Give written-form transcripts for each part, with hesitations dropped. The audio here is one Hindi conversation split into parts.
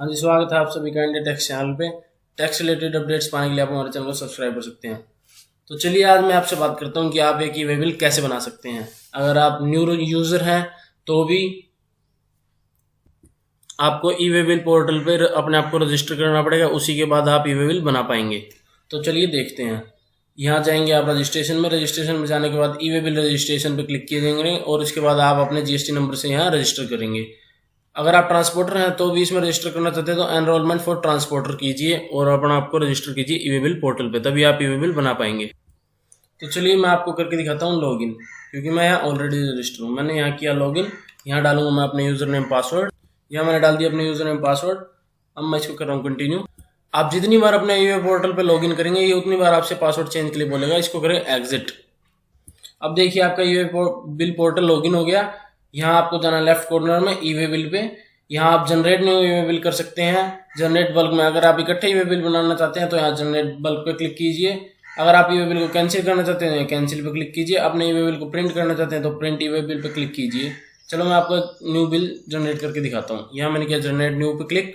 हाँ जी, स्वागत है आप सभी का इंडिया टैक्स चैनल पे। टैक्स रिलेटेड अपडेट्स पाने के लिए आप हमारे चैनल को सब्सक्राइब कर सकते हैं। तो चलिए आज मैं आपसे बात करता हूँ कि आप एक ई-वे बिल कैसे बना सकते हैं। अगर आप न्यू यूज़र हैं तो भी आपको ई-वे बिल पोर्टल पर अपने आप को रजिस्टर करना पड़ेगा, उसी के बाद आप ई-वे बिल बना पाएंगे। तो चलिए देखते हैं। यहाँ जाएंगे आप रजिस्ट्रेशन में जाने के बाद ई-वे बिल रजिस्ट्रेशन पर क्लिक कीजिएंगे और इसके बाद आप अपने जीएसटी नंबर से यहाँ रजिस्टर करेंगे। अगर आप ट्रांसपोर्टर हैं तो भी इसमें रजिस्टर करना चाहते हैं तो एनरोलमेंट फॉर ट्रांसपोर्टर कीजिए और अपना आपको रजिस्टर कीजिए ई-वे बिल पोर्टल पे, तभी आप ई-वे बिल बना पाएंगे। तो चलिए मैं आपको करके दिखाता हूँ लॉगिन, क्योंकि मैं यहाँ ऑलरेडी रजिस्टर हूँ। मैंने यहाँ किया लॉगिन। यहाँ डालूंगा मैं अपने यूजर नेम पासवर्ड। यहाँ मैंने डाल दिया अपने यूजर नेम पासवर्ड। अब मैं इसको कर रहा हूँ कंटिन्यू। आप जितनी बार अपने ई-वे पोर्टल पे लॉगिन करेंगे ये उतनी बार आपसे पासवर्ड चेंज के लिए बोलेगा। इसको करें एग्जिट। अब देखिए आपका ई-वे बिल पोर्टल लॉगिन हो गया। यहाँ आपको जाना लेफ्ट कॉर्नर में ई-वे बिल पे। यहाँ आप जनरेट न्यू ई-वे बिल कर सकते हैं। जनरेट बल्क में अगर आप इकट्ठे ई-वे बिल बनाना चाहते हैं तो यहाँ जनरेट बल्क पे क्लिक कीजिए। अगर आप ई-वे बिल को कैंसिल करना चाहते हैं कैंसिल पे क्लिक कीजिए। अपने ई-वे बिल को प्रिंट करना चाहते हैं तो print e-way bill pay click कीजिए। चलो मैं आपको न्यू बिल जनरेट करके दिखाता हूँ। यहाँ मैंने किया जनरेट न्यू पे क्लिक।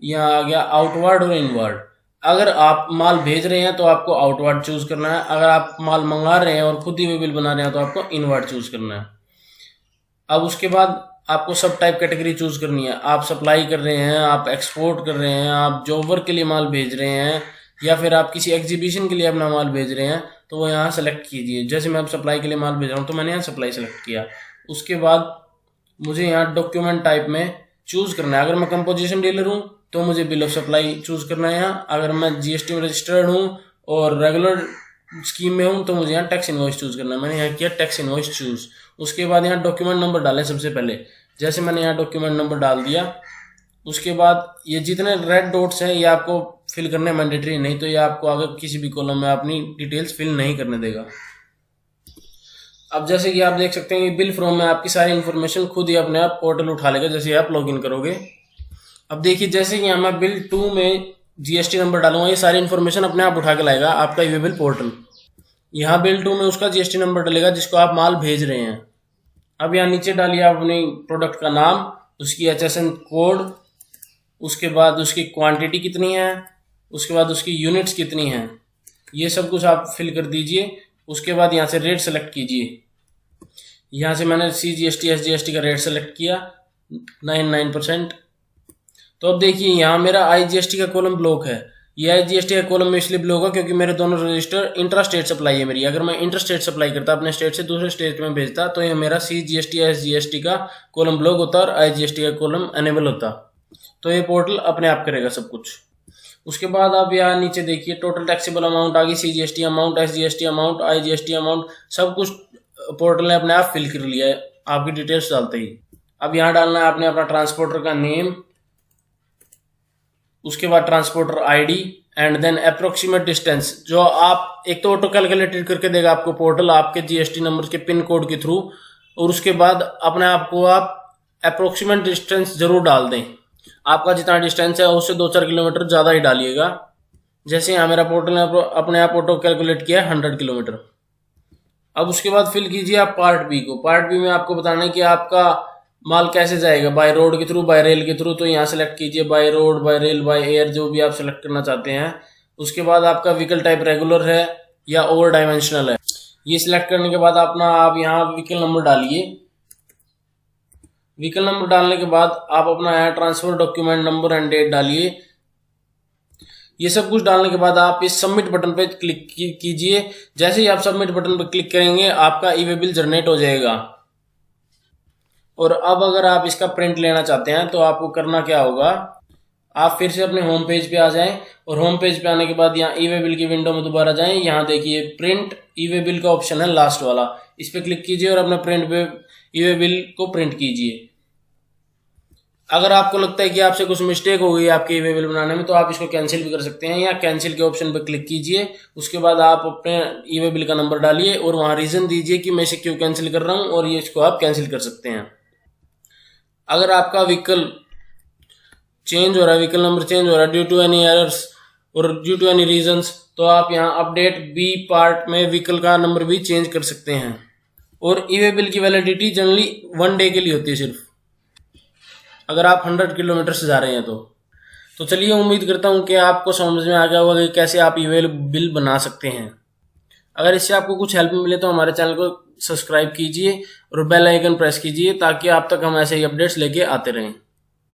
यहाँ आ गया आउटवर्ड और इनवर्ड। अगर आप माल भेज रहे हैं तो आपको आउटवर्ड चूज करना है। अगर आप माल मंगा रहे हैं और खुद ई-वे बिल बना रहे हैं तो आपको इनवर्ड चूज करना है। अब उसके बाद आपको सब टाइप कैटेगरी चूज करनी है। आप सप्लाई कर रहे हैं, आप एक्सपोर्ट कर रहे हैं, आप जॉब वर्क के लिए माल भेज रहे हैं, या फिर आप किसी एग्जीबिशन के लिए अपना माल भेज रहे हैं तो वो यहाँ सेलेक्ट कीजिए। जैसे मैं अब सप्लाई के लिए माल भेज रहा हूँ तो मैंने यहाँ सप्लाई सेलेक्ट किया। उसके बाद मुझे यहाँ डॉक्यूमेंट टाइप में चूज करना है। अगर मैं कंपोजिशन डीलर हूँ तो मुझे बिल ऑफ सप्लाई चूज करना है यहाँ। अगर मैं जीएसटी में रजिस्टर्ड हूँ और रेगुलर स्कीम में हूँ तो मुझे यहाँ टैक्स इनवॉइस चूज करना है। मैंने यहाँ किया टैक्स इनवॉइस चूज। उसके बाद यहाँ डॉक्यूमेंट नंबर डालें सबसे पहले। जैसे मैंने यहाँ डॉक्यूमेंट नंबर डाल दिया, उसके बाद ये जितने रेड डॉट्स हैं ये आपको फिल करने मैंडेटरी, नहीं तो ये आपको आगे किसी भी कॉलम में अपनी डिटेल्स फिल नहीं करने देगा। अब जैसे कि आप देख सकते हैं बिल फ्रॉम में आपकी सारी इन्फॉर्मेशन खुद ही अपने आप पोर्टल उठा लेगा जैसे आप लॉगिन करोगे। अब देखिए जैसे कि यहाँ मैं बिल 2 में जीएसटी नंबर डालूंगा ये सारी इन्फॉर्मेशन अपने आप उठा के लाएगा आपका ई-वे बिल पोर्टल। यहाँ बिल 2 में उसका जीएसटी नंबर डलेगा जिसको आप माल भेज रहे हैं। अब यहाँ नीचे डालिए आप अपने प्रोडक्ट का नाम, उसकी HSN कोड, उसके बाद उसकी क्वांटिटी कितनी है, उसके बाद उसकी यूनिट्स कितनी हैं, ये सब कुछ आप फिल कर दीजिए। उसके बाद यहाँ से रेट सेलेक्ट कीजिए। यहाँ से मैंने CGST SGST का रेट सेलेक्ट किया 99%। तो अब देखिए यहाँ मेरा IGST का कॉलम ब्लॉक है। ये IGST का कॉलम में इसलिए ब्लॉक है क्योंकि मेरे दोनों रजिस्टर इंट्रा स्टेट सप्लाई है मेरी। अगर मैं इंटर स्टेट सप्लाई करता अपने स्टेट से दूसरे स्टेट में भेजता तो ये मेरा CGST SGST का कॉलम ब्लॉक होता और IGST का कॉलम एनेबल होता। तो ये पोर्टल अपने आप करेगा सब कुछ। उसके बाद आप यहाँ नीचे देखिए टोटल टैक्सेबल अमाउंट आ गई, CGST amount, SGST amount, IGST amount, सब कुछ पोर्टल ने अपने आप फिल कर लिया है आपकी डिटेल्स डालते ही। अब यहाँ डालना है आपने अपना ट्रांसपोर्टर का नेम, उसके बाद transporter ID and then approximate distance. जो आप एक तो ऑटो कैलकुलेटेड करके देगा आपको पोर्टल आपके जीएसटी नंबर के पिन कोड के थ्रू, और उसके बाद अपने आप को आप अप्रोक्सीमेट डिस्टेंस जरूर डाल दें। आपका जितना डिस्टेंस है उससे 2-4 किलोमीटर ज़्यादा ही डालिएगा। जैसे यहाँ मेरा पोर्टल ने अपने आप ऑटो कैलकुलेट किया 100 किलोमीटर। अब उसके बाद फिल कीजिए आप पार्ट बी को। पार्ट बी में आपको बताना है कि आपका माल कैसे जाएगा, बाय रोड के थ्रू, बाय रेल के थ्रू। तो यहाँ सेलेक्ट कीजिए by road, bye rail, by air, जो भी आप सेलेक्ट करना चाहते हैं। उसके बाद आपका व्हीकल टाइप रेगुलर है या ओवर डायमेंशनल है, ये सिलेक्ट करने के बाद अपना आप यहाँ व्हीकल नंबर डालिए। व्हीकल नंबर डालने के बाद आप अपना यहाँ transfer document number and date डालिए। ये सब कुछ डालने के बाद आप इस सबमिट बटन पे क्लिक कीजिए। जैसे ही आप सबमिट बटन पर क्लिक करेंगे आपका ई-वे बिल जनरेट हो जाएगा। और अब अगर आप इसका प्रिंट लेना चाहते हैं तो आपको करना क्या होगा, आप फिर से अपने होम पेज पे आ जाएं और होम पेज पे आने के बाद यहाँ ई-वे बिल की विंडो में दोबारा जाएं। यहाँ देखिए प्रिंट ई-वे बिल का ऑप्शन है लास्ट वाला, इस पे क्लिक कीजिए और अपने प्रिंट पे ई-वे बिल को प्रिंट कीजिए। अगर आपको लगता है कि आपसे कुछ मिस्टेक हो गई आपके ई-वे बिल बनाने में तो आप इसको कैंसिल भी कर सकते हैं। या कैंसिल के ऑप्शन पर क्लिक कीजिए। उसके बाद आप अपने ई-वे बिल का नंबर डालिए और वहाँ रीजन दीजिए कि मैं इसे क्यों कैंसिल कर रहा हूँ, और ये इसको आप कैंसिल कर सकते हैं। अगर आपका व्हीकल चेंज हो रहा है, व्हीकल नंबर चेंज हो रहा है ड्यू टू एनी एरर्स और ड्यू टू एनी रीजंस, तो आप यहाँ अपडेट बी पार्ट में व्हीकल का नंबर भी चेंज कर सकते हैं। और ई-वे बिल की वैलिडिटी जनरली 1 डे के लिए होती है सिर्फ, अगर आप 100 किलोमीटर से जा रहे हैं तो। तो चलिए, उम्मीद करता हूँ कि आपको समझ में आ गया होगा कि कैसे आप ई वे बिल बना सकते हैं। अगर इससे आपको कुछ हेल्प मिले तो हमारे चैनल को सब्सक्राइब कीजिए और बेल आइकन प्रेस कीजिए ताकि आप तक हम ऐसे ही अपडेट्स लेके आते रहें।